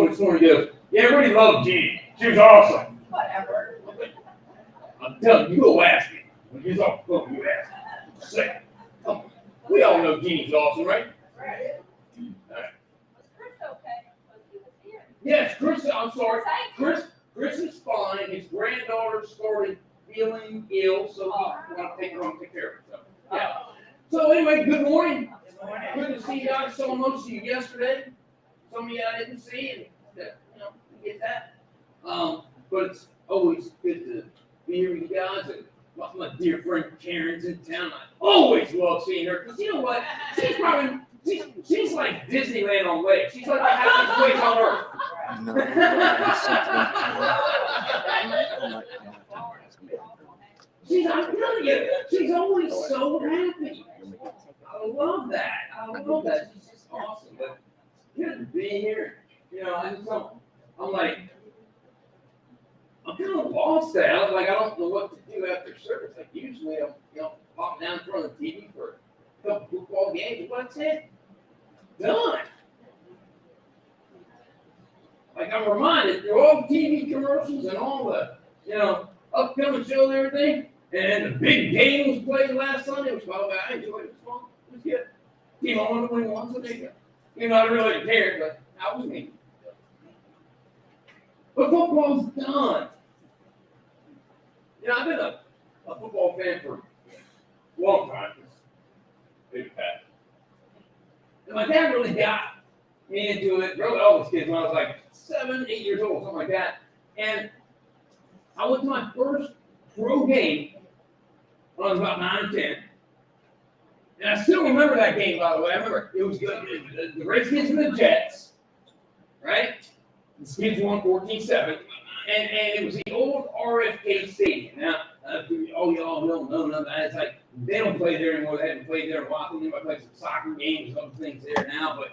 me this morning. He goes, yeah, everybody loved Jeannie. She was awesome. Whatever. I'm telling you, you go ask him. When he's off the phone, you ask him. Say, come on. We all know Jeannie's awesome, right? Right. All right. Was Chris okay? Was he here? Yes, Chris, I'm sorry. Chris is fine. His granddaughter started feeling ill, so we want to take her home and take care of her. So, yeah. So anyway, good morning. Good morning. Good to see you guys. Saw most of you yesterday. Some of you I didn't see, and you get that. But it's always good to be here with you guys. And my dear friend Karen's in town. I always love seeing her because you know what? She's like Disneyland on legs. She's like the happiest place on earth. I'm telling you, she's always so happy. I love that. She's just awesome. But good to be here. I'm kind of lost now. Like, I don't know what to do after service. Like, usually I'm, pop down in front of the TV for a couple football games. But that's it. Done. Like, I'm reminded through all the TV commercials and all the, upcoming shows and everything. And the big game was played last Sunday, which, by the way, I enjoyed. It was fun. It was good. Team on the win one, so there you go. I really didn't care, but I was me. But football's done. I've been a football fan for a long time. Big fat. And my dad really got me into it, really all those kids when I was like 7, 8 years old, something like that. And I went to my first pro game when I was about 9 or 10. And I still remember that game, by the way. I remember it was good. The Redskins and the Jets, right? The Skins won 14-7. And it was the old RFK Stadium. Now, y'all don't know nothing. It's like they don't play there anymore. They haven't played there in a while. They might play some soccer games and other things there now. But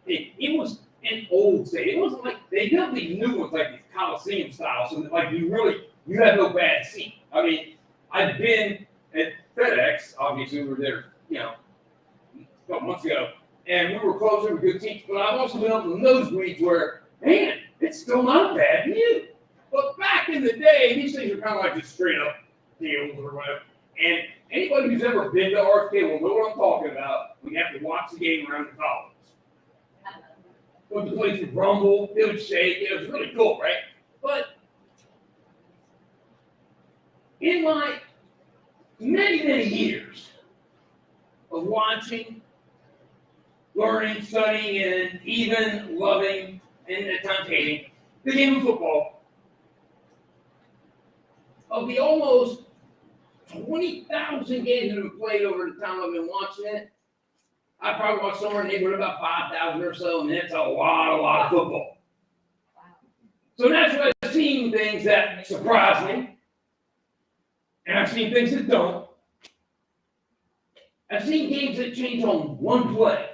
it was an old stadium. It wasn't like they built these new ones like these Coliseum style. So like you have no bad seat. I mean, I've been at FedEx. Obviously, we were there, a couple months ago, and we were closer with good seats. But I've also been up in the nosebleeds where, man, it's still not a bad view. But back in the day, these things are kind of like just straight up deals or whatever. And anybody who's ever been to RFK will know what I'm talking about. We have to watch the game around the columns. When the place would rumble, it would shake. It was really cool, right? But in my many, many years of watching, learning, studying, and even loving, and at times hating, the game of football, of the almost 20,000 games that have been played over the time I've been watching it, I probably watched somewhere in the neighborhood about 5,000 or so, and that's a lot of football. Wow. So naturally, I've seen things that surprise me, and I've seen things that don't. I've seen games that change on one play,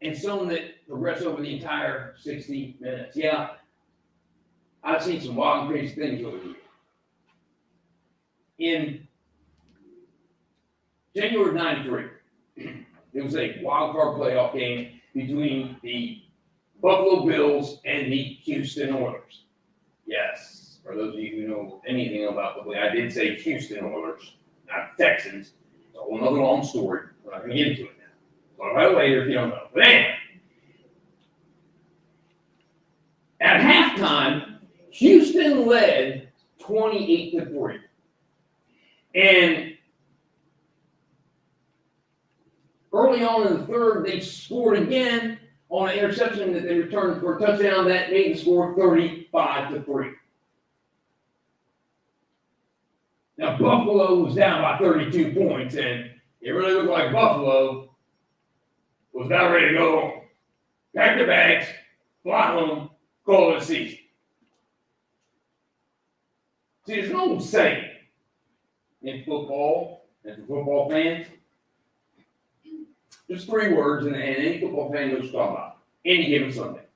and some that progress over the entire 60 minutes. Yeah, I've seen some wild and crazy things over here. In January of '93, there was a wild card playoff game between the Buffalo Bills and the Houston Oilers. Yes, for those of you who know anything about football, I did say Houston Oilers, not Texans. It's a whole other long story. We're not going to get into it now. Talk about it later if you don't know. But anyway, at halftime, Houston led 28-3. And early on in the third, they scored again on an interception that they returned for a touchdown that made the score 35-3. Now, Buffalo was down by 32 points, and it really looked like Buffalo was about ready to go home. Pack their bags, fly home, call it a season. See, there's an old saying in football, and for football fans, there's 3 words, and any football fan knows what I'm talking about. Any given Sunday.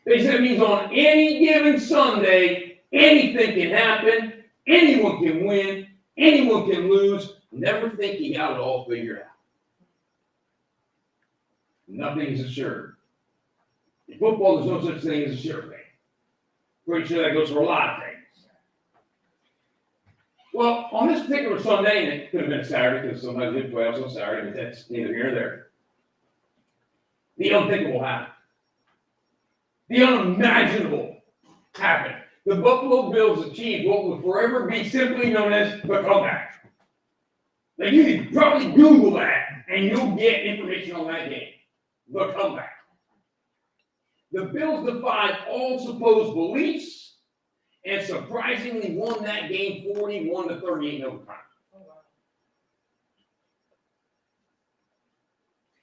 They said it means on any given Sunday, anything can happen, anyone can win, anyone can lose. Never think you got it all figured out. Nothing is assured In football, there's no such thing as a sure thing. Pretty sure that goes for a lot of things. Well, on this particular Sunday, and it could have been a Saturday because somebody did playoffs on Saturday, but that's neither here nor there. The unthinkable happened. The unimaginable happened. The Buffalo Bills achieved what will forever be simply known as the comeback. Like you can probably Google that and you'll get information on that game. The comeback. The Bills defied all supposed beliefs and surprisingly won that game 41-38 in overtime.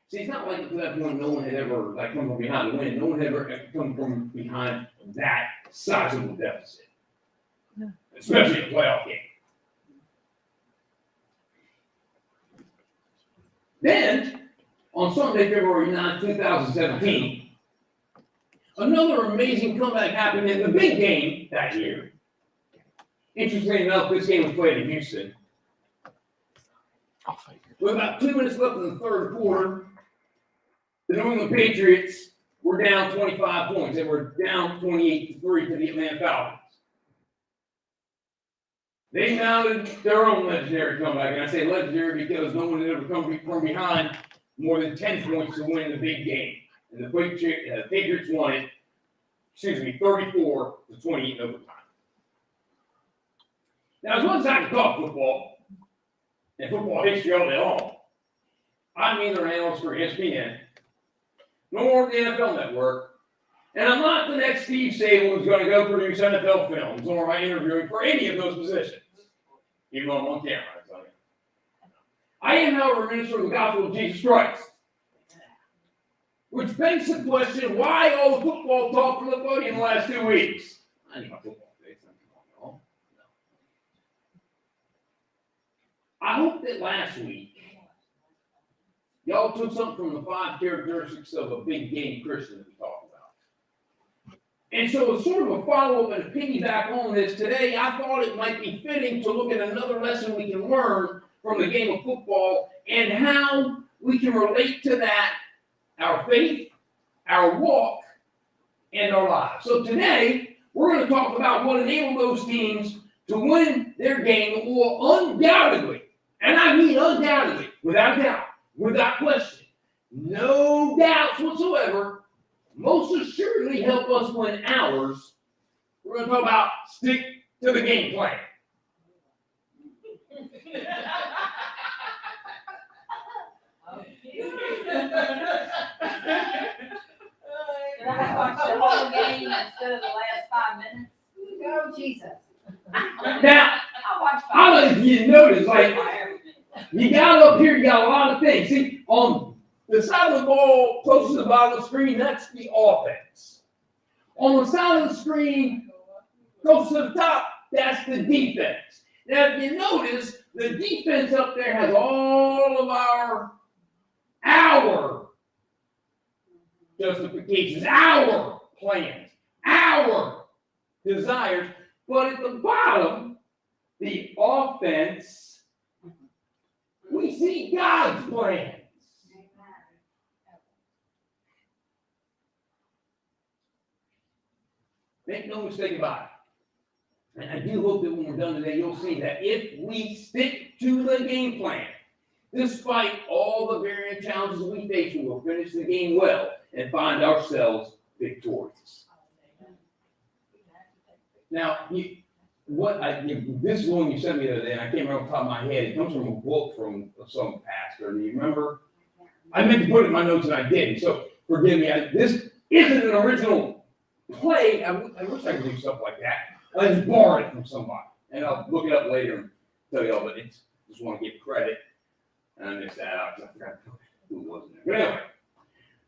See, it's not like at that point no one had ever come from behind to win. No one had ever come from behind that sizable deficit, especially a playoff game. Then, on Sunday, February 9, 2017, another amazing comeback happened in the big game that year. Interestingly enough, this game was played in Houston. With about 2 minutes left in the third quarter, the New England Patriots were down 25 points. They were down 28-3 to the Atlanta Falcons. They mounted their own legendary comeback, and I say legendary because no one had ever come from behind more than 10 points to win the big game. And the Patriots won it, 34-28 in overtime. Now, as much as I can talk football, and football history all day long, I'm neither an analyst for ESPN, nor the NFL Network, and I'm not the next Steve Sable who's going to go produce NFL films or am I interviewing for any of those positions, even though I'm on camera. I am, however, a minister of the gospel of Jesus Christ, which begs the question, why all the football talk from the podium the last 2 weeks? I need my football fix. I hope that last week, y'all took something from the 5 characteristics of a big game Christian that we talked about. And so as sort of a follow-up and a piggyback on this, today I thought it might be fitting to look at another lesson we can learn from the game of football and how we can relate to that, our faith, our walk, and our lives. So today, we're going to talk about what enabled those teams to win their game that will undoubtedly, and I mean undoubtedly, without doubt, without question, no doubts whatsoever, most assuredly help us win ours. We're going to talk about stick to the game plan. Did I watch the whole game instead of the last 5 minutes? Oh, Jesus. Now, I don't know if you notice, you got up here, you got a lot of things. See, on the side of the ball closest to the bottom of the screen, that's the offense. On the side of the screen close to the top, that's the defense. Now, if you notice, the defense up there has all of our justifications, our plans, our desires. But at the bottom, the offense, we see God's plans. Make no mistake about it. And I do hope that when we're done today, you'll see that if we stick to the game plan, despite all the varying challenges we face, we will finish the game well and find ourselves victorious. Now, this is one you sent me the other day, and I can't remember off the top of my head. It comes from a book from some pastor. Do you remember? I meant to put it in my notes and I didn't, so forgive me. This isn't an original play. I wish I could do stuff like that. I just borrowed it from somebody, and I'll look it up later and tell y'all, but it's just want to give credit. And I missed that out because I forgot who it was in there. But anyway,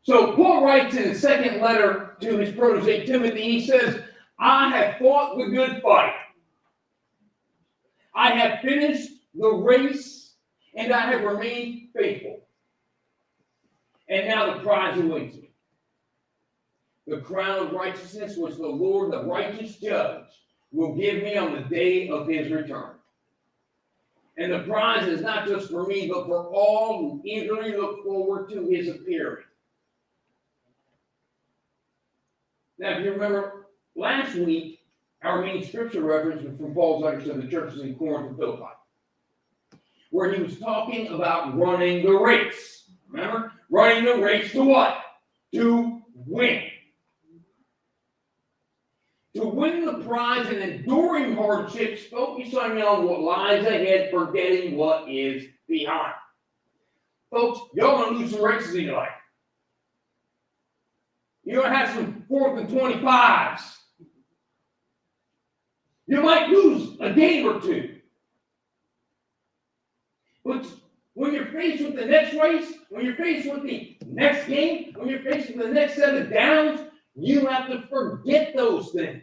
so Paul writes in his second letter to his protege Timothy, he says, I have fought the good fight. I have finished the race, and I have remained faithful. And now the prize awaits me. The crown of righteousness which the Lord, the righteous judge, will give me on the day of his return. And the prize is not just for me, but for all who eagerly look forward to his appearing. Now, if you remember, last week, our main scripture reference was from Paul's letters to the churches in Corinth and Philippi, where he was talking about running the race. Remember? Running the race to what? To win. To win the prize and enduring hardships, focusing on what lies ahead, forgetting what is behind. Folks, y'all going to lose some races in your life. You're going to have some 4th and 25s. You might lose a game or two. But when you're faced with the next race, when you're faced with the next game, when you're faced with the next set of downs, you have to forget those things.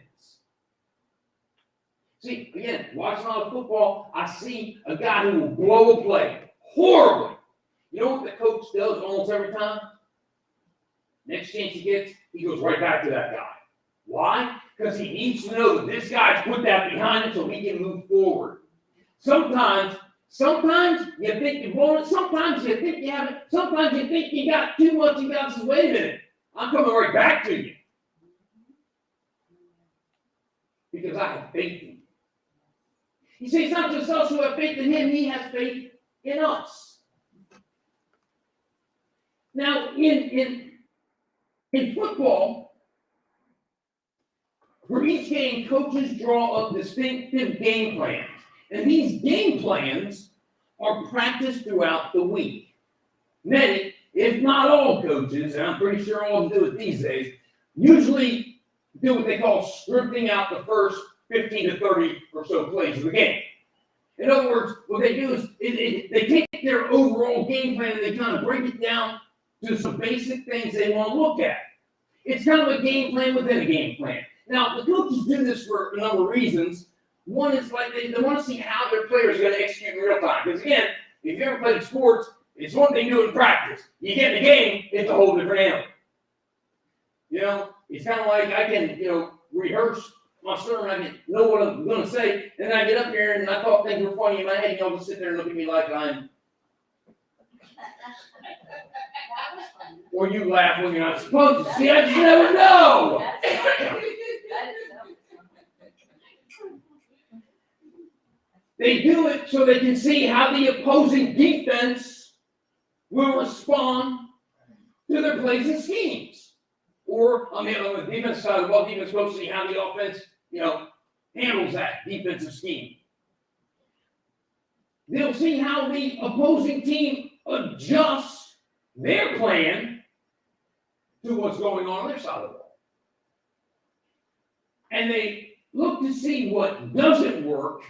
See, again, watching all the football, I see a guy who will blow a play horribly. You know what the coach does almost every time? Next chance he gets, he goes right back to that guy. Why? Because he needs to know that this guy's put that behind him so he can move forward. Sometimes you think you've blown it. Sometimes you think you haven't. Sometimes you think you got too much. You got to say, wait a minute. I'm coming right back to you. Because I have faith in you. You see, it's not just us who have faith in him. He has faith in us. Now, in football, for each game, coaches draw up distinctive game plans. And these game plans are practiced throughout the week. Many, if not all coaches, and I'm pretty sure all do it these days, usually do what they call scripting out the first 15 to 30 or so plays of the game. In other words, what they do is they take their overall game plan and they kind of break it down to some basic things they want to look at. It's kind of a game plan within a game plan. Now, the coaches do this for a number of reasons. One is like they want to see how their players are going to execute in real time. Because again, if you ever played sports, it's one thing to do it in practice. You get in the game, it's a whole different animal. You know, it's kind of like I can, rehearse my sermon, I can know what I'm going to say, and then I get up here and I thought things were funny in my head, and y'all just sit there and look at me like I'm. Or you laugh when you're not supposed to. See, I just never know. They do it so they can see how the opposing defense will respond to their plays and schemes. Or on the defense side of the ball, defense coach see how the offense, handles that defensive scheme. They'll see how the opposing team adjusts their plan to what's going on their side of the ball. And they look to see what doesn't work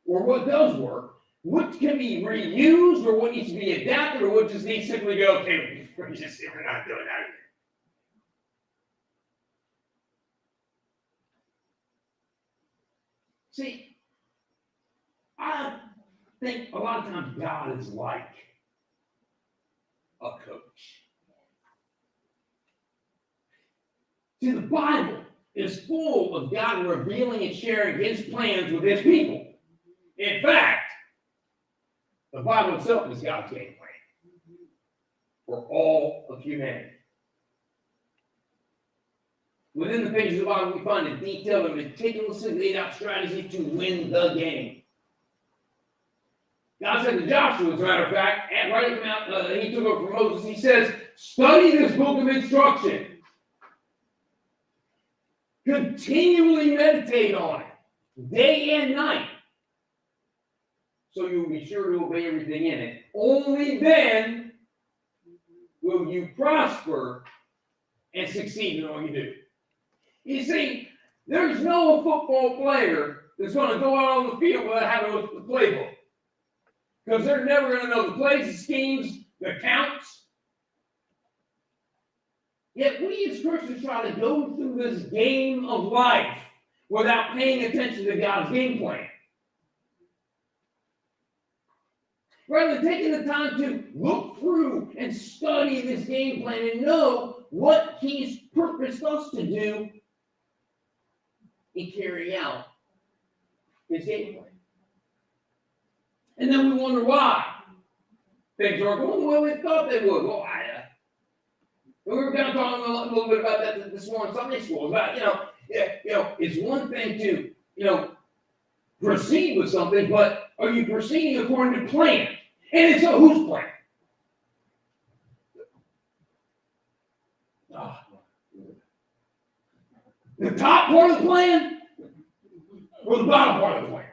or what does work, what can be reused or what needs to be adapted or what just needs to simply go, okay, we're not doing that again. See, I think a lot of times God is like a coach. See, the Bible is full of God revealing and sharing his plans with his people. In fact, the Bible itself is God's game plan for all of humanity. Within the pages of the Bible, we find a detailed and meticulously laid out strategy to win the game. God said to Joshua, as a matter of fact, and right at the Mount, he took over from Moses, he says, study this book of instruction. Continually meditate on it, day and night, so you'll be sure to obey everything in it. Only then will you prosper and succeed in all you do. You see, there's no football player that's going to go out on the field without having to look at the playbook. Because they're never going to know the plays, the schemes, the counts. Yet we as Christians try to go through this game of life without paying attention to God's game plan. Rather than taking the time to look through and study this game plan and know what he's purposed us to do and carry out his game plan. And then we wonder why things aren't going the way we thought they would. Well, And we were kind of talking a little bit about that this morning in Sunday school. About, it's one thing to, proceed with something, but are you proceeding according to plan? And it's whose plan? The top part of the plan or the bottom part of the plan?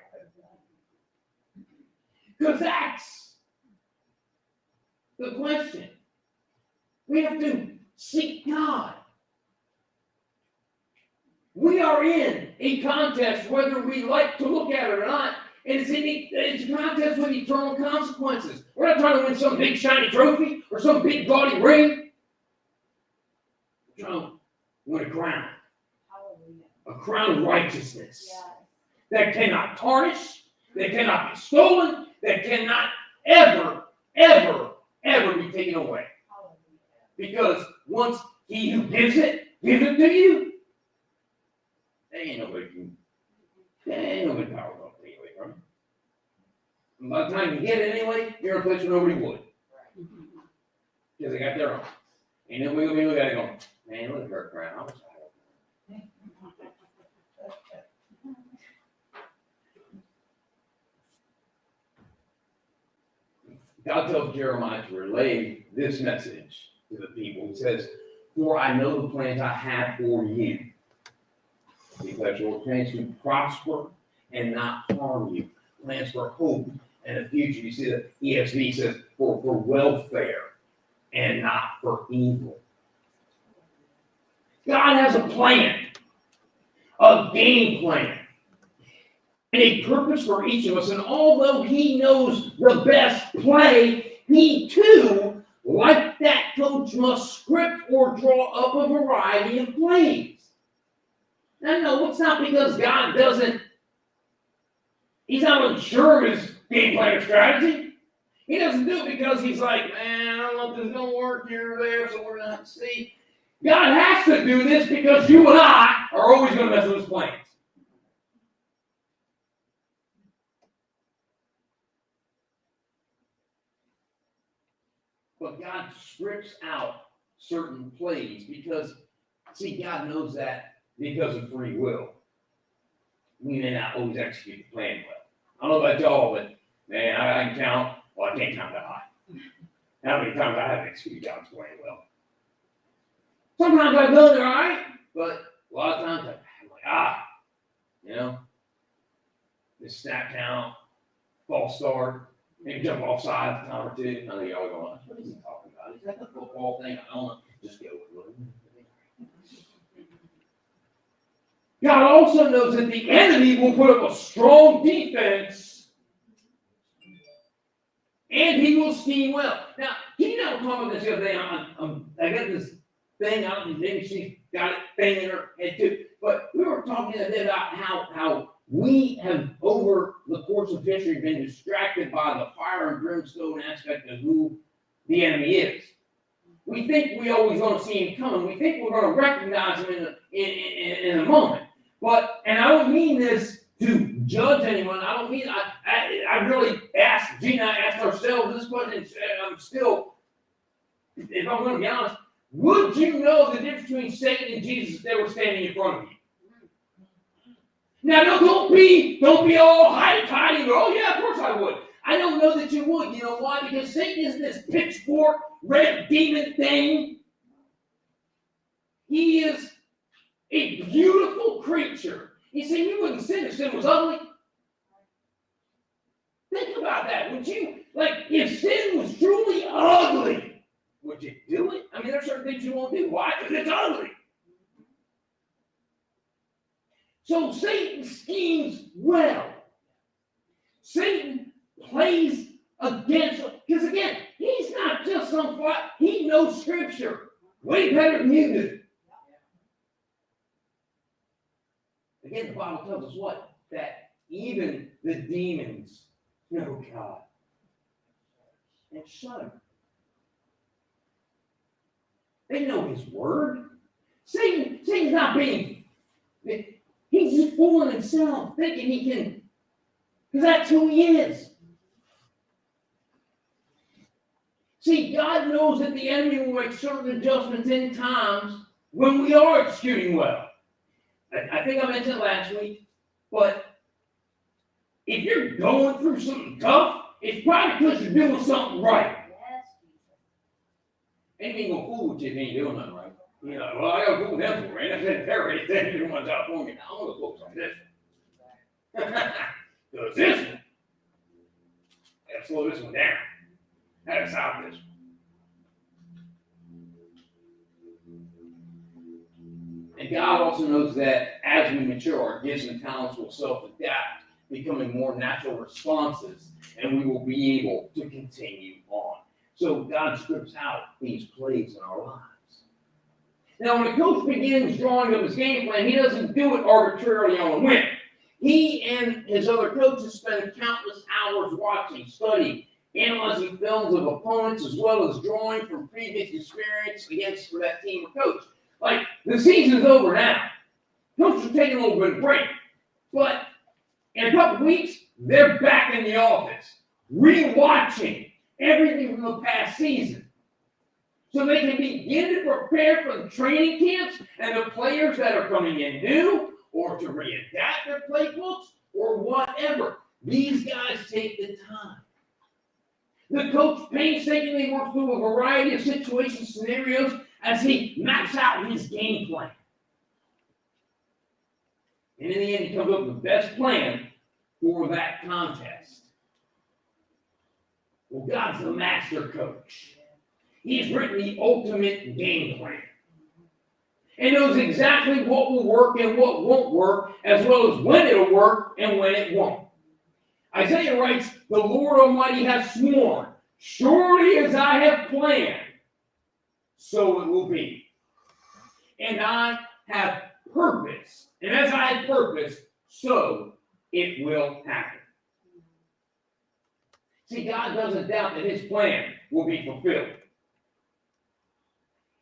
Because that's the question. We have to seek God. We are in a contest, whether we like to look at it or not, and it's a contest with eternal consequences. We're not trying to win some big shiny trophy or some big gaudy ring. We're trying to win a crown. A crown of righteousness that cannot tarnish, that cannot be stolen, that cannot ever, ever, ever be taken away. Because once he who gives it to you, there ain't nobody powerful to take away from it. And by the time you get it anyway, you're in a place where nobody would. Because they got their own. Ain't nobody gonna be looking at it going, man, look at her crown. I wish I had one. God tells Jeremiah to relay this message to the people. He says, "For I know the plans I have for you. Because your plans to prosper and not harm you. Plans for hope and the future." You see that ESV says for welfare and not for evil. God has a plan, a game plan, and a purpose for each of us. And although he knows the best play, he too, like that coach, must script or draw up a variety of plays. Now, no, it's not because God doesn't, he's not unsure of his game plan or strategy. He doesn't do it because he's like, man, I don't know if this is going to work here or there, so we're going to have to see. God has to do this because you and I are always going to mess with his plans. But God scripts out certain plays because, see, God knows that because of free will. We may not always execute the plan well. I don't know about y'all, but man, I can count. Well, I can't count that high. How many times I haven't executed God's plan well? Sometimes I go there, all right, but a lot of times I'm like, this snap count, false start, maybe jump offside a time or two. I know y'all are going, what is he talking about? Is that the football thing? I don't know. Just go with it. God also knows that the enemy will put up a strong defense and he will scheme well. Now, he and I were talking about this the other day. I got this thing out, and maybe she's got it thing in her head too. But we were talking a bit about how we have, over the course of history, been distracted by the fire and brimstone aspect of who the enemy is. We think we always going to see him coming. We think we're going to recognize him in a moment. But, and I don't mean this to judge anyone. I don't mean, I really asked, Gina, asked ourselves this question. I'm still, if I'm going to be honest, would you know the difference between Satan and Jesus if they were standing in front of you? Now, no, don't be all hidey-tidy and go, oh yeah, of course I would. I don't know that you would. You know why? Because Satan isn't this pitchfork, red demon thing. He is a beautiful creature. You see, you wouldn't sin if sin was ugly. Think about that. Would you, if sin was truly ugly, would you do it? I mean, there are certain things you won't do. Why? Because it's ugly. So Satan schemes well. Satan plays against, because again, he's not just some fly, he knows Scripture way better than you do. Again, the Bible tells us what? That even the demons know God and shudder. They know his word. Satan's not being, he's just fooling himself, thinking he can, because that's who he is. See, God knows that the enemy will make certain adjustments in times when we are executing well. I think I mentioned last week, but if you're going through something tough, it's probably because you're doing something right. Yes, Jesus. Anything gonna fool with you if you ain't doing nothing right. You know, well, I gotta fool them for it. That's it. They're already saying you want out for me. Now I'm gonna focus on this one. Because this one, I gotta slow this one down. I gotta stop this one. And God also knows that as we mature, our gifts and talents will self-adapt, becoming more natural responses, and we will be able to continue on. So God scripts out these plays in our lives. Now, when a coach begins drawing up his game plan, he doesn't do it arbitrarily on a whim. He and his other coaches spend countless hours watching, studying, analyzing films of opponents, as well as drawing from previous experience against that team or coach. Like, the season's over now. Coach are taking a little bit of break. But in a couple weeks, they're back in the office, rewatching everything from the past season. So they can begin to prepare for the training camps and the players that are coming in new, or to readapt their playbooks, or whatever. These guys take the time. The coach painstakingly works through a variety of situation scenarios as he maps out his game plan. And in the end, he comes up with the best plan for that contest. Well, God's the master coach. He's written the ultimate game plan and knows exactly what will work and what won't work, as well as when it'll work and when it won't. Isaiah writes, "The Lord Almighty has sworn, surely as I have planned, so it will be. And I have purpose, and as I have purpose, so it will happen." See, God doesn't doubt that his plan will be fulfilled.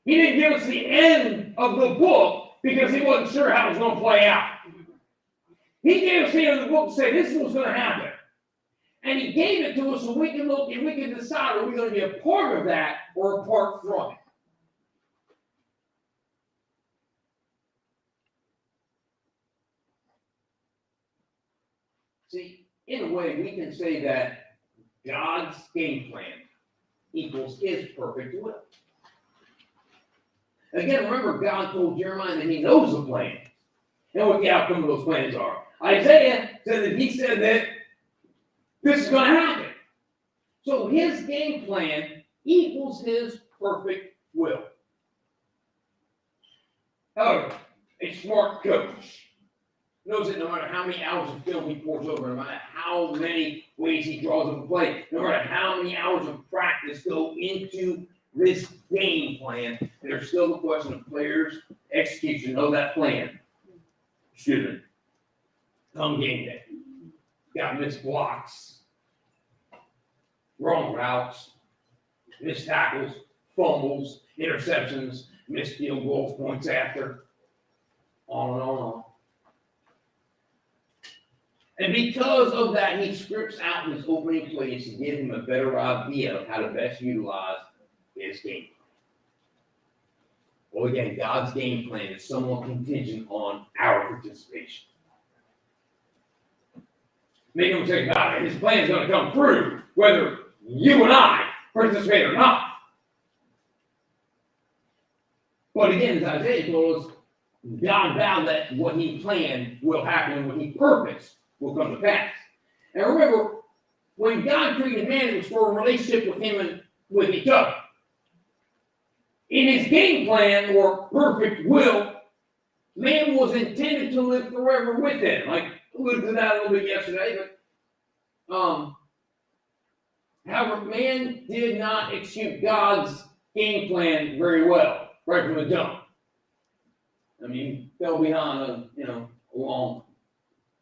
He didn't give us the end of the book because he wasn't sure how it was going to play out. He gave us the end of the book to say this is what's going to happen. And he gave it to us so we can look and we can decide are we going to be a part of that or apart from it. See, in a way, we can say that God's game plan equals his perfect will. Again, remember, God told Jeremiah that he knows the plan and what the outcome of those plans are. Isaiah said that he said that this is going to happen. So his game plan equals his perfect will. However, a smart coach knows that no matter how many hours of film he pours over, no matter how many ways he draws up a play, no matter how many hours of practice go into this game plan, there's still the question of players' execution of that plan. Excuse me. Come game day. Got missed blocks, wrong routes, missed tackles, fumbles, interceptions, missed field goals, points after, on and on and on. And because of that, he scripts out his opening plays to give him a better idea of how to best utilize his game plan. Well, again, God's game plan is somewhat contingent on our participation. Make no mistake about it, his plan is going to come through whether you and I participate or not. But again, as Isaiah told us, God vowed that what he planned will happen and what he purposed will come to pass. And remember, when God created man, it was for a relationship with him and with each other. In his game plan or perfect will, man was intended to live forever with him. Like alluded to that a little bit yesterday, but however, man did not execute God's game plan very well right from the jump. I mean, fell behind a long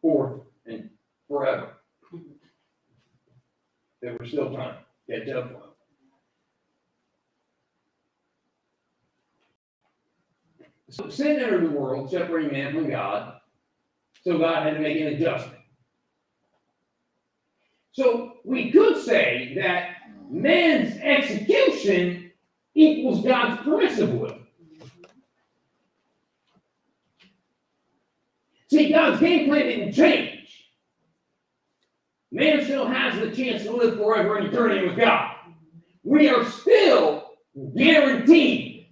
fourth and forever. They were still trying to catch up with him. So sin entered the world, separating man from God. So God had to make an adjustment. So we could say that man's execution equals God's permissive will. See, God's game plan didn't change. Man still has the chance to live forever in eternity with God. We are still guaranteed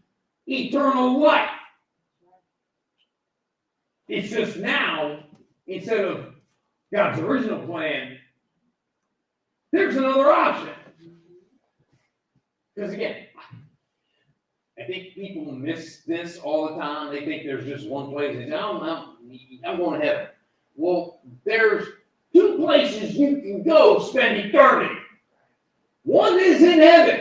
eternal life. It's just now, instead of God's original plan, there's another option. Because again, I think people miss this all the time. They think there's just one place. They say, I'm going to heaven. Well, there's two places you can go spend eternity. One is in heaven.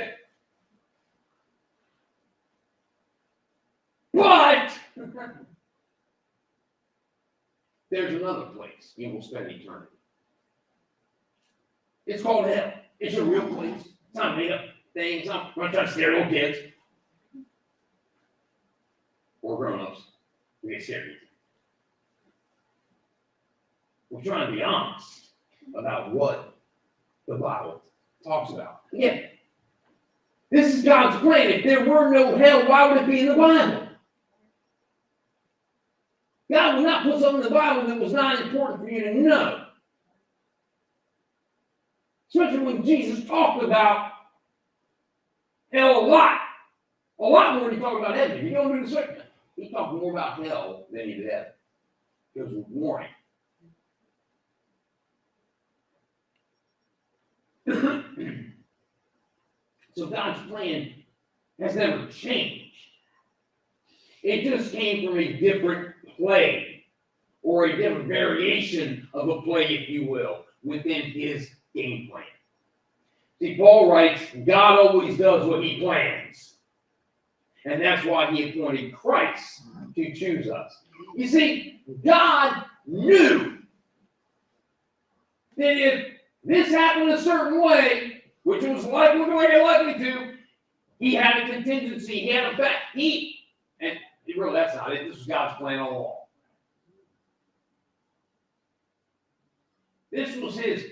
But there's another place you will spend eternity. It's called hell. It's a real place. It's not made up things. I'm not trying to scare little kids. Or grown-ups. We get scared. We're trying to be honest about what the Bible talks about. Again, this is God's plan. If there were no hell, why would it be in the Bible? God would not put something in the Bible that was not important for you to know. Especially when Jesus talked about hell a lot more than he talked about heaven. If you don't do the second, he talked more about hell than he did heaven. It was a warning. So God's plan has never changed. It just came from a different play, or a different variation of a play, if you will, within his game plan. See, Paul writes, God always does what he plans. And that's why he appointed Christ to choose us. You see, God knew that if this happened a certain way, which was likely to, he had a contingency, he had a back. And really, that's not it. This was God's plan all along. This was his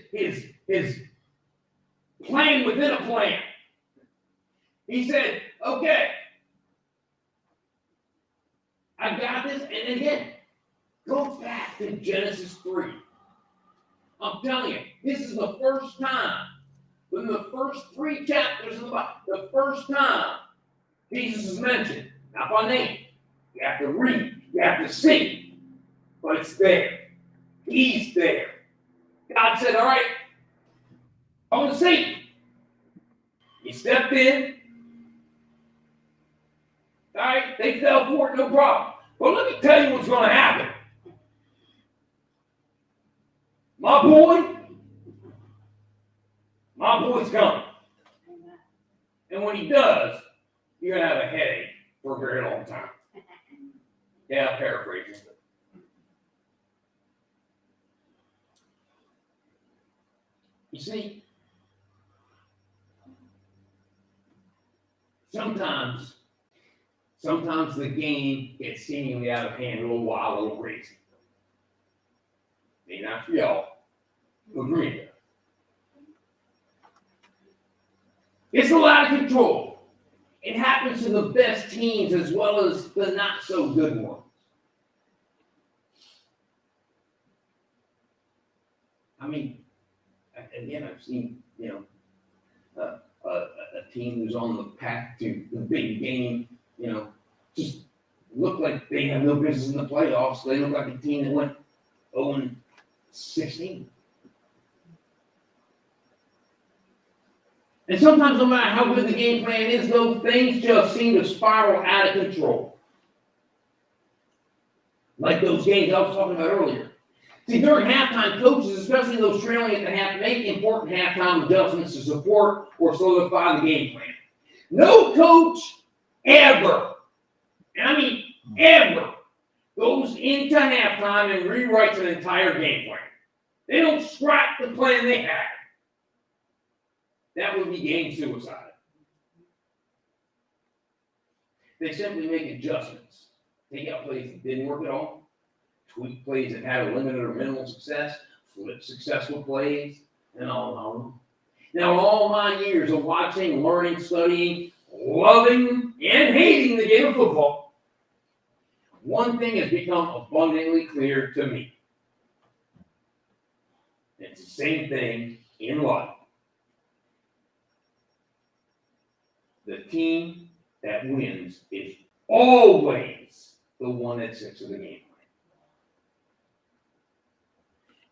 plan within a plan. He said, okay, I got this. And again, go back to Genesis 3. I'm telling you, this is the first time, in the first 3 chapters of the Bible, the first time Jesus is mentioned, not by name. You have to read, you have to see, but it's there. He's there. God said, all right, I want to see. He stepped in. All right, they fell for it, no problem. But let me tell you what's going to happen. My boy's coming. And when he does, you're going to have a headache for a very long time. Yeah, I'm paraphrasing. You see, sometimes the game gets seemingly out of hand, a little wild, a little crazy. Maybe not for y'all, but for me. It's a lot of control. It happens to the best teams as well as the not so good ones. I mean, again, I've seen, a team who's on the path to the big game, just look like they have no business in the playoffs. They look like a team that went 0-16. And sometimes, no matter how good the game plan is, though, things just seem to spiral out of control. Like those games I was talking about earlier. See, during halftime, coaches, especially those trailing at the half, make important halftime adjustments to support or solidify the game plan. No coach ever, and I mean ever, goes into halftime and rewrites an entire game plan. They don't scrap the plan they had. That would be game suicide. They simply make adjustments. Take out plays that didn't work at all. Tweak plays that had a limited or minimal success. Flip successful plays. And on and on. Now, in all my years of watching, learning, studying, loving, and hating the game of football, one thing has become abundantly clear to me. It's the same thing in life. The team that wins is always the one that sticks to the game plan.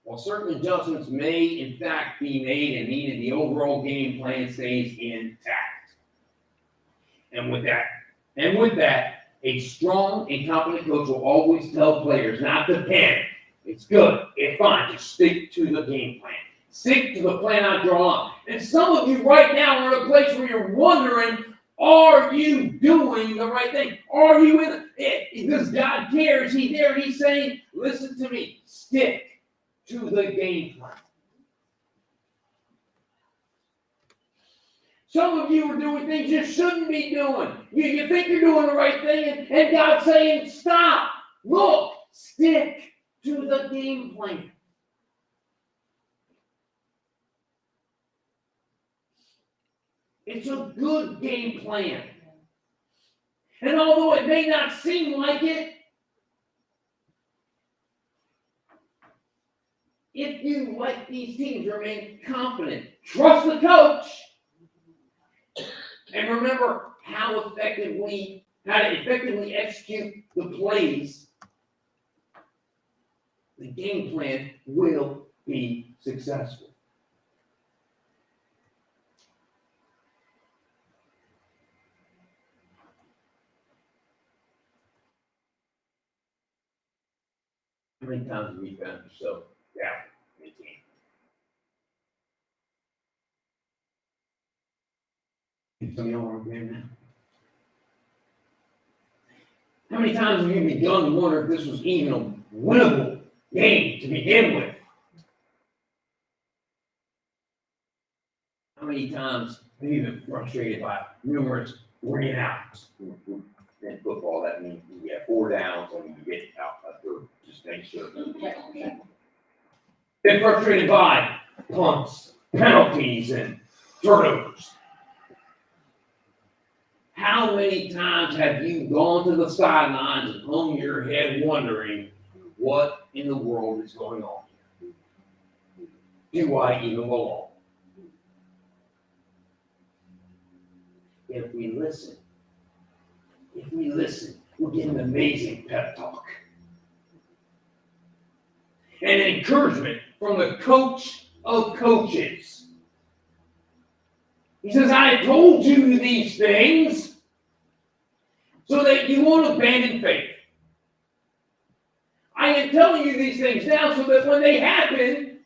While certain adjustments may, in fact, be made and needed, the overall game plan stays intact. And with that, a strong and confident coach will always tell players not to panic. It's good. It's fine. Just stick to the game plan. Stick to the plan I've drawn up. And some of you right now are in a place where you're wondering, are you doing the right thing? Are you in it? Does God care? Is he there? He's saying, listen to me. Stick to the game plan. Some of you are doing things you shouldn't be doing. You think you're doing the right thing, and God's saying, stop. Look, stick to the game plan. It's a good game plan. And although it may not seem like it, if you, like these teams, remain confident, trust the coach, and remember how to effectively execute the plays, the game plan will be successful. How many times have you found yourself down in a team? Some of y'all aren't there now. How many times have you begun to wonder if this was even a winnable game to begin with? How many times have you been frustrated by numerous 3-and-outs? In football, that means you get 4 downs and you get out a third. Just make sure. Been frustrated by punts, penalties, and turnovers. How many times have you gone to the sidelines and hung your head wondering what in the world is going on here? Do I even belong? If we listen, we'll get an amazing pep talk. And encouragement from the coach of coaches. He says, I told you these things so that you won't abandon faith. I am telling you these things now so that when they happen,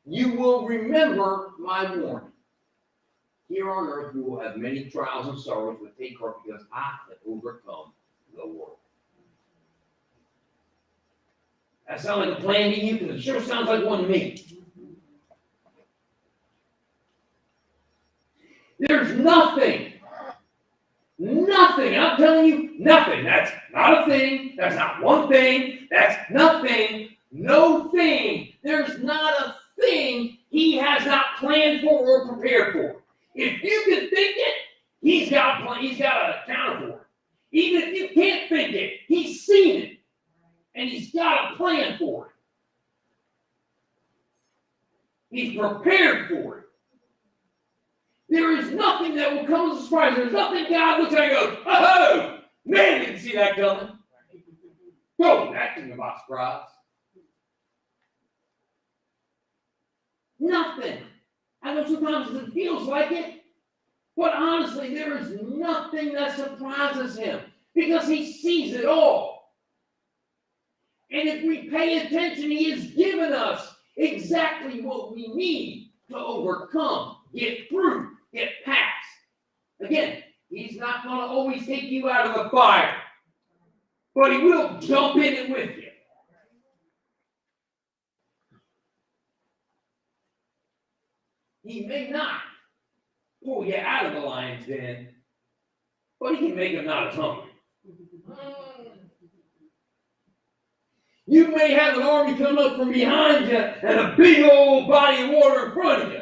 you will remember my warning. Here on earth, we will have many trials and sorrows, but take heart because I have overcome the world. That sounds like a plan to you? Because it sure sounds like one to me. There's nothing, I'm telling you, nothing. That's not a thing. That's not one thing. That's nothing. No thing. There's not a thing he has not planned for or prepared for. If you can think it, he's got a counter for it. Even if you can't think it, he's seen it. And he's got a plan for it. He's prepared for it. There is nothing that will come as a surprise. There's nothing God looks at and goes, oh, man, didn't see that coming. Oh, that came about surprise. Nothing. I know sometimes it feels like it, but honestly, there is nothing that surprises him because he sees it all. And if we pay attention, he has given us exactly what we need to overcome, get through, get past. Again, he's not going to always take you out of the fire, but he will jump in it with you. He may not pull you out of the lion's den, but he can make him not as hungry. You may have an army coming up from behind you and a big old body of water in front of you.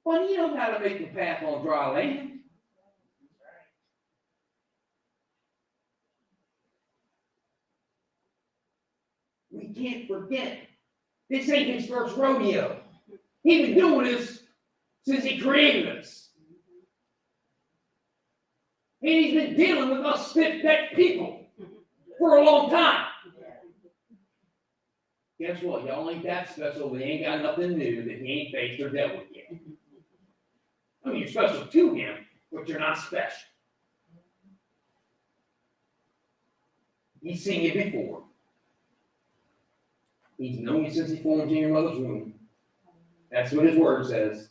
But he knows how to make the path on dry land. We can't forget, this ain't his first rodeo. He's been doing this since he created us. And he's been dealing with us stiff-necked people for a long time. Guess what? Y'all ain't that special. We ain't got nothing new that he ain't faced or dealt with yet. I mean, you're special to him, but you're not special. He's seen you before. He's known you since he formed you in your mother's womb. That's what his word says.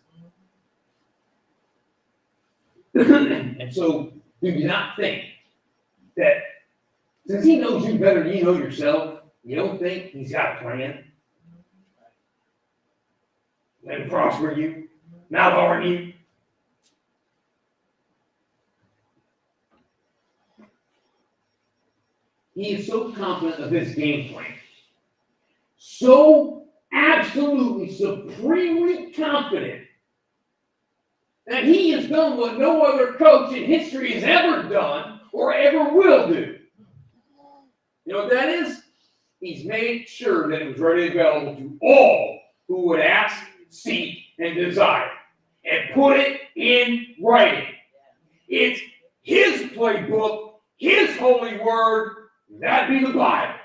And so, do you not think that since he knows you better than you know yourself, you don't think he's got a plan? And prosper you, not harm you? He is so confident of his game plan. So absolutely, supremely confident that he has done what no other coach in history has ever done or ever will do. You know what that is? He's made sure that it was readily available to all who would ask, seek, and desire, and put it in writing. It's his playbook, his holy word, that'd be the Bible.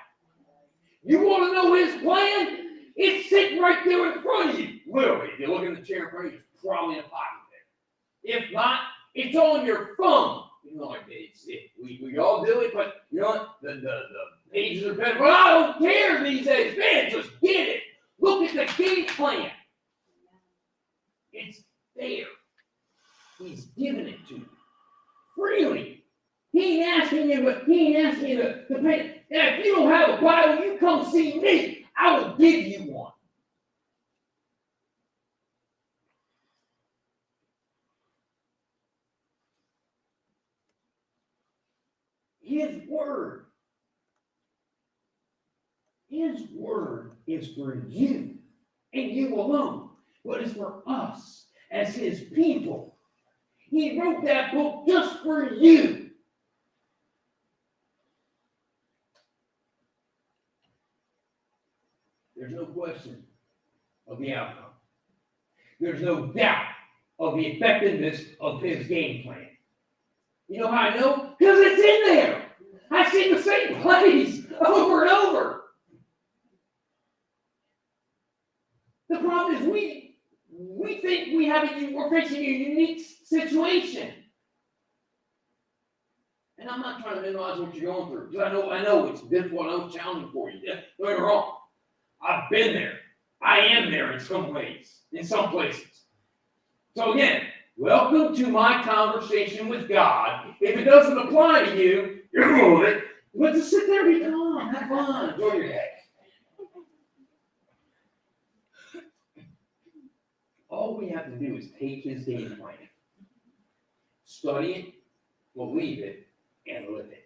You want to know his plan? It's sitting right there in front of you. Literally, if you look in the chair in front of you, it's probably in a pocket there. If not, it's on your phone. You know, like we all do it, but you know what? The pages are better. But I don't care these days. Man, just get it. Look at the game plan. It's there. He's giving it to you freely. He ain't asking you to pay. Now, if you don't have a Bible, you come see me. I will give you one. His word is for you and you alone, but it's for us as his people. He wrote that book just for you. There's no question of the outcome. There's no doubt of the effectiveness of his game plan. You know how I know? Because it's in there. I've seen the same plays over and over. The problem is we think we're facing a unique situation. And I'm not trying to minimize what you're going through. Because I know it's difficult, I know it's challenging for you. Don't get me wrong. I've been there. I am there in some ways, in some places. So again, welcome to my conversation with God. If it doesn't apply to you, you're moving. But just sit there and be calm, have fun, enjoy your day. All we have to do is take his game plan, study it, believe it, and live it.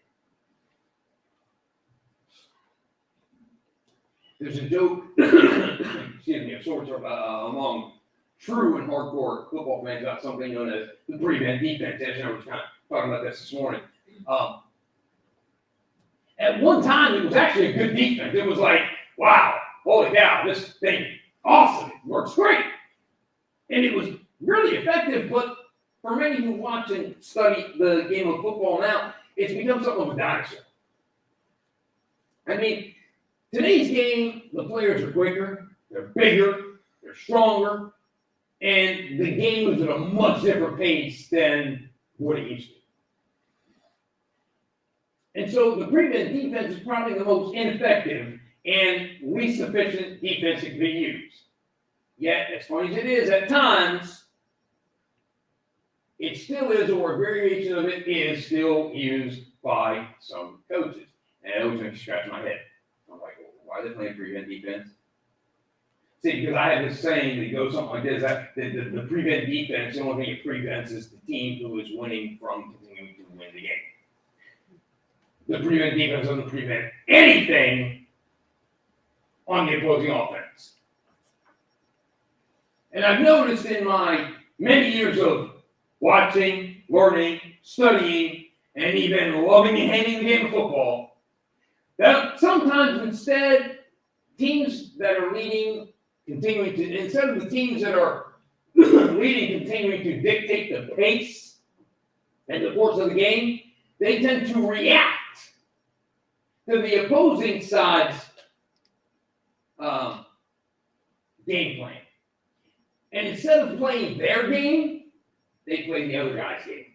There's a joke, excuse me, of sorts among true and hardcore football fans about something known as the prevent defense. As you know, we're kind of talking about this morning. At one time, it was actually a good defense. It was like, wow, holy cow, this thing, awesome, it works great. And it was really effective, but for many who watch and study the game of football now, it's become something of a dinosaur. I mean, today's game, the players are quicker, they're bigger, they're stronger, and the game moves at a much different pace than what it used to. And so the prevent defense is probably the most ineffective and least efficient defense that can be used. Yet, as funny as it is, at times, it still is, or a variation of it is still used by some coaches. And it always makes me scratch my head. I'm like, well, why are they playing prevent defense? See, because I have this saying that goes something like this, that the prevent defense, the only thing it prevents is the team who is winning from continuing to win the game. The prevent defense doesn't prevent anything on the opposing offense. And I've noticed in my many years of watching, learning, studying, and even loving and hating the game of football, that sometimes instead, teams that are leading, instead of the teams that are leading, continuing to dictate the pace and the course of the game, they tend to react to the opposing side's game plan. And instead of playing their game, they play the other guy's game.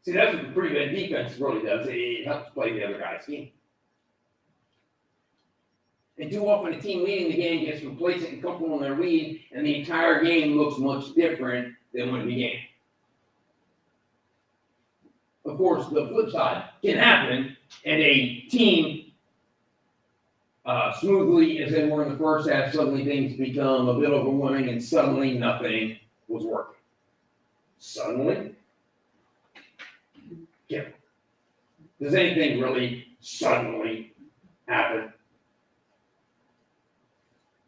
See, that's what the pretty good defense really does. It helps play the other guy's game. And too often, a team leading the game gets complacent and comfortable in their lead, and the entire game looks much different than when it began. Of course, the flip side can happen, and a team, smoothly as they were in the first half, suddenly things become a bit overwhelming, and suddenly nothing was working. Suddenly? Yeah. Does anything really suddenly happen?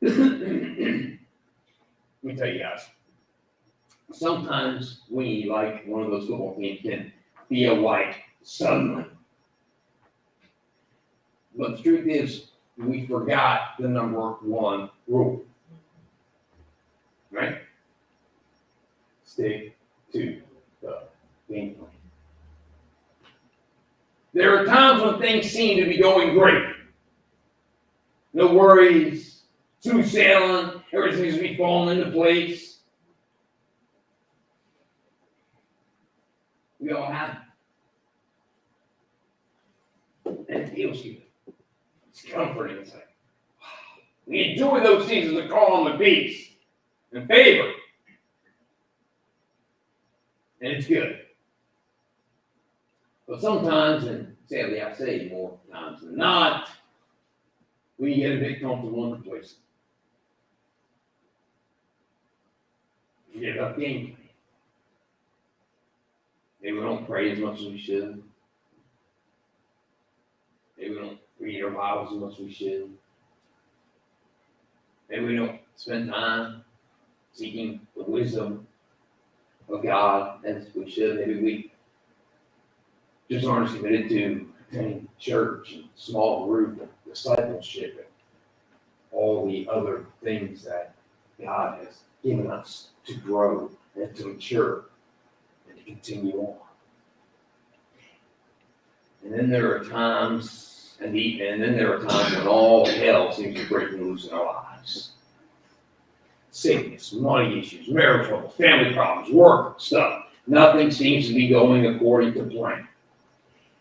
Let me tell you guys. Sometimes we, like one of those football teams, can feel like suddenly. But the truth is, we forgot the number one rule. Right? Stick to the game plan. There are times when things seem to be going great. No worries, smooth sailing, everything seems to be falling into place. We all have it. And it feels good. It's comforting. It's like, wow. We enjoy those seasons of calm and peace and favor. And it's good. But sometimes, and sadly I say more times than not, we get a bit comfortable and complacent. We get about game plan. Maybe we don't pray as much as we should. Maybe we don't read our Bibles as much as we should. Maybe we don't spend time seeking the wisdom of God as we should. Maybe we just aren't as committed to attending church and small group and discipleship and all the other things that God has given us to grow and to mature and to continue on. And then there are times, when all hell seems to break loose in our lives. Sickness, money issues, marriage trouble, family problems, work stuff. Nothing seems to be going according to plan.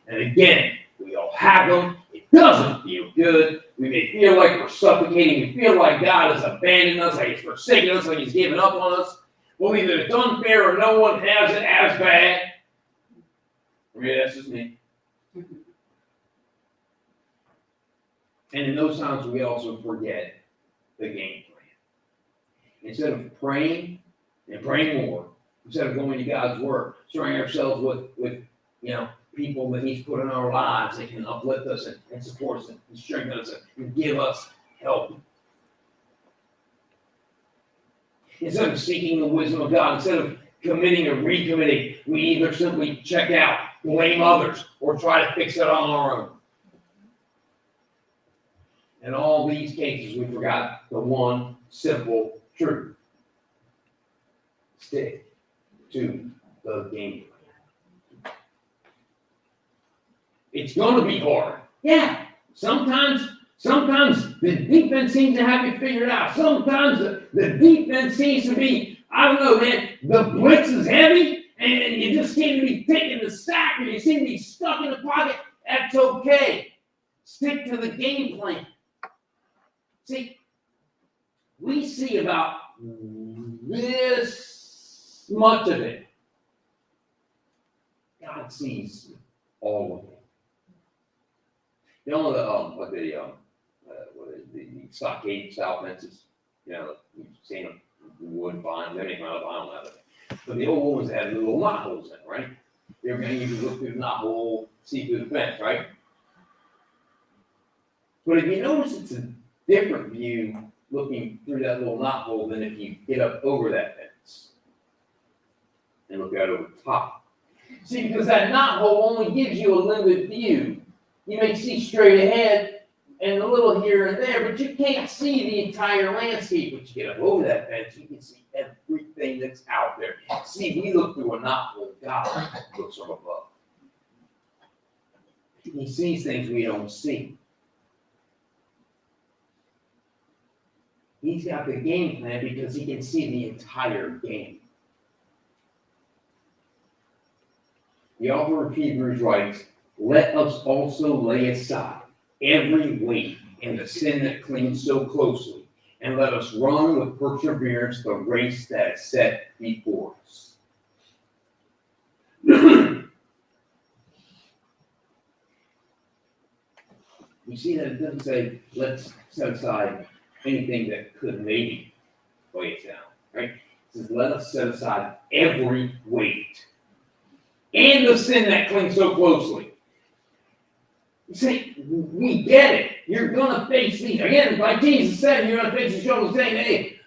And again, we all have them. It doesn't feel good. We may feel like we're suffocating. We feel like God has abandoned us, like He's forsaken us, like He's given up on us. Well, either it's unfair or no one has it as bad. For me, that's just me. And in those times, we also forget the game plan. Instead of praying and praying more, instead of going to God's Word, surrounding ourselves with people that He's put in our lives that can uplift us and support us and strengthen us and give us help. Instead of seeking the wisdom of God, instead of committing or recommitting, we either simply check out, blame others, or try to fix it on our own. In all these cases, we forgot the one simple truth. Stick to the game plan. It's going to be hard. Yeah, sometimes the defense seems to have it figured out. Sometimes the defense seems to be, I don't know, man, the blitz is heavy, and you just seem to be taking the sack, or you seem to be stuck in the pocket. That's okay. Stick to the game plan. See, we see about this much of it. God sees all of it. You know the stockade style fences. You've seen them, wood vines, everything out of vinyl out of it. But the old ones had little knot holes in it, right? You can look through the knot hole, see through the fence, right? But if you notice, it's a different view looking through that little knot hole than if you get up over that fence. and look out over the top. See, because that knothole only gives you a limited view. You may see straight ahead and a little here and there, but you can't see the entire landscape. But you get up over that fence, you can see everything that's out there. See, we look through a knothole. God looks from above. He sees things we don't see. He's got the game plan because he can see the entire game. The author of Hebrews writes, "Let us also lay aside every weight and the sin that clings so closely, and let us run with perseverance the race that is set before us." You see that it doesn't say, let's set aside anything that could maybe weigh us down, right? It says, let us set aside every weight and the sin that clings so closely. You see, we get it. You're going to face these. Again, like Jesus said, you're going to face the struggles saying, hey,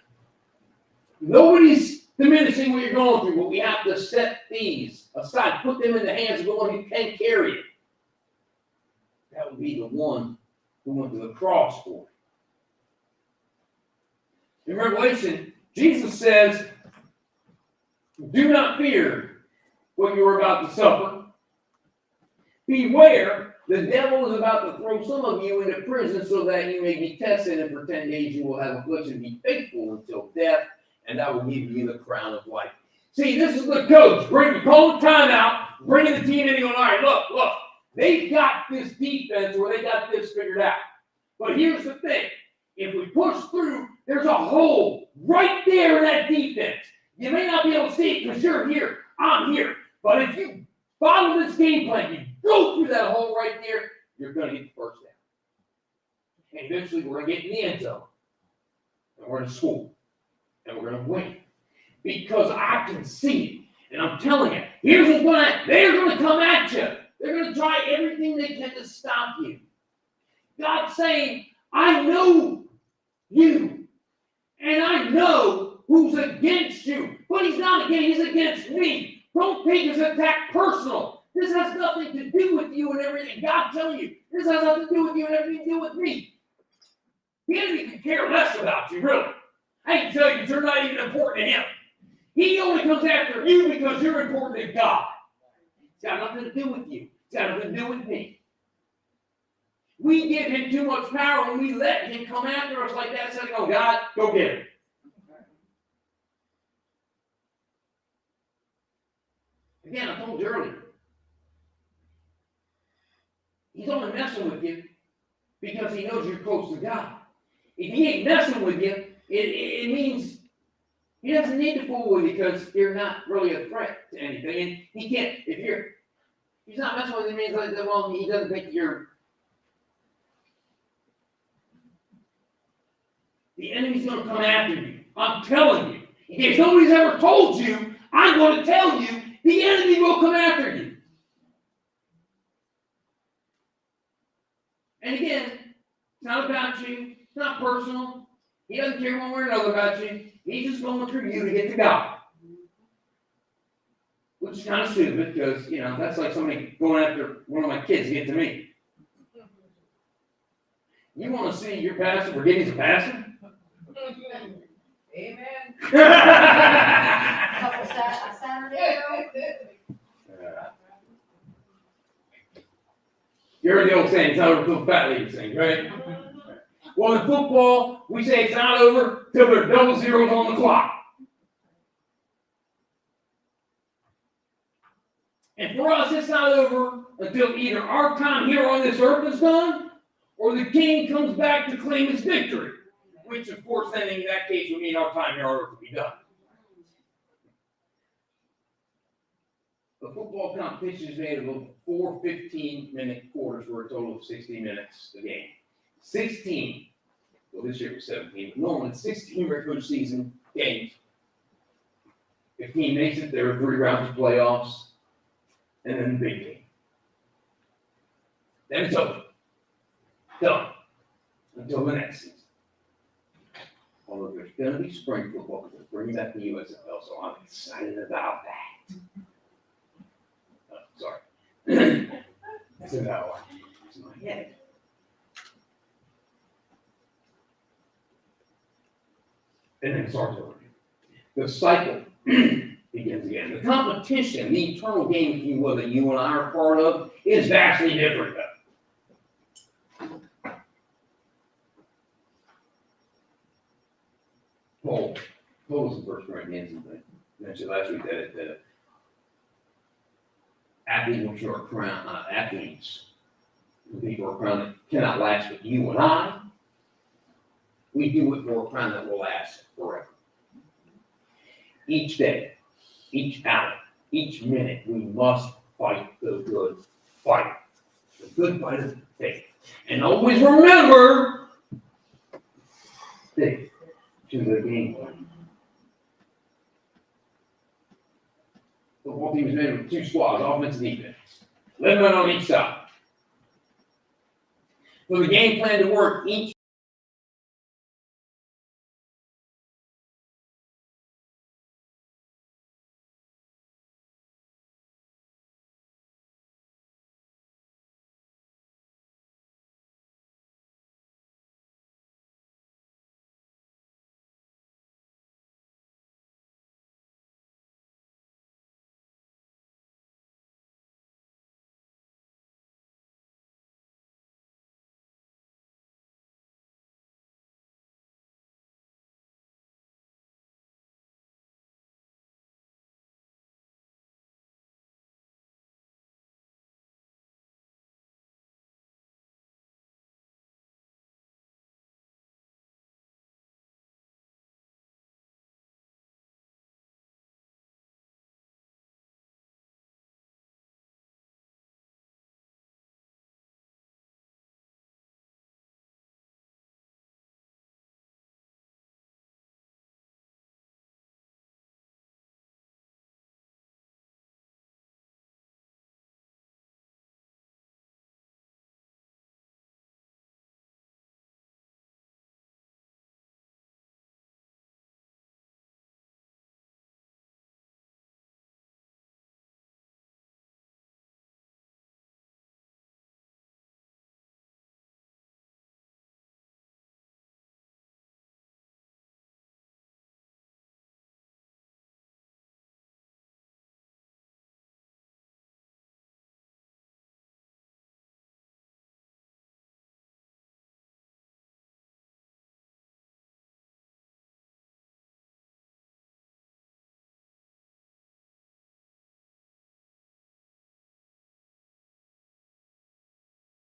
nobody's diminishing what you're going through, but we have to set these aside, put them in the hands of the one who can carry it. That would be the one who went to the cross for it. In Revelation, Jesus says, do not fear what you are about to suffer. Beware, the devil is about to throw some of you into prison so that you may be tested, and for 10 days you will have affliction. Be faithful until death, and I will give you the crown of life. See, this is the coach. Call the timeout, bringing the team in and going, all right, look. They've got this defense where they got this figured out. But here's the thing. If we push through, there's a hole right there in that defense. You may not be able to see it because you're here. I'm here. But if you follow this game plan, you go through that hole right there, you're going to get the first down. And eventually we're going to get in the end zone. And we're going to score. And we're going to win. Because I can see it. And I'm telling you, here's what's going to happen. They're going to come at you. They're going to try everything they can to stop you. God's saying, I know you. And I know who's against you. But he's not against, he's against me. Don't take his attack personal. This has nothing to do with you and everything. God's telling you, this has nothing to do with you and everything to do with me. The enemy can care less about you, really. I can tell you, you're not even important to him. He only comes after you because you're important to God. It's got nothing to do with you. It's got nothing to do with me. We give him too much power when we let him come after us like that. Saying, "Oh God, go get him." Again, I told you earlier. He's only messing with you because he knows you're close to God. If he ain't messing with you, it means he doesn't need to fool with you because you're not really a threat to anything. And he can't, he's not messing with you, it means like, well, he doesn't think the enemy's going to come after you. I'm telling you. In case nobody's ever told you, I'm going to tell you, the enemy will come after you. And again, it's not about you. It's not personal. He doesn't care one way or another about you. He's just going through you to get to God. Which is kind of stupid because, that's like somebody going after one of my kids to get to me. You want to see your pastor forget he's a pastor? Amen. Couple Saturday ago. You heard the old saying, it's not over till the fat lady sings, right? Well, in football, we say it's not over till there are double zeros on the clock. And for us, it's not over until either our time here on this earth is done, or the king comes back to claim his victory. Which, of course, then in that case would mean our time here on earth will be done. The football competition is made of 4 15-minute quarters for a total of 60 minutes a game. 16. Well, this year was 17. But normally, 16 regular season games. 15 makes it. There are 3 rounds of playoffs. And then the big game. Then it's over. Done. Until the next season. Although there's going to be spring football because they're bringing back the USFL, so I'm excited about that. Oh, sorry. That's an hour. It's my head. And then it starts over. The cycle begins again. The competition, the eternal game, if you will, that you and I are part of, is vastly different. Paul was in 1 Corinthians, and I mentioned last week that athletes are crown, athletes, the people are crowned that cannot last, but you and I, we do it for a crown that will last forever. Each day, each hour, each minute, we must fight the good fight. The good fight of faith. And always remember, stick to the game plan. The football team is made of 2 squads, offense and defense. 11 men on each side. For the game plan to work, each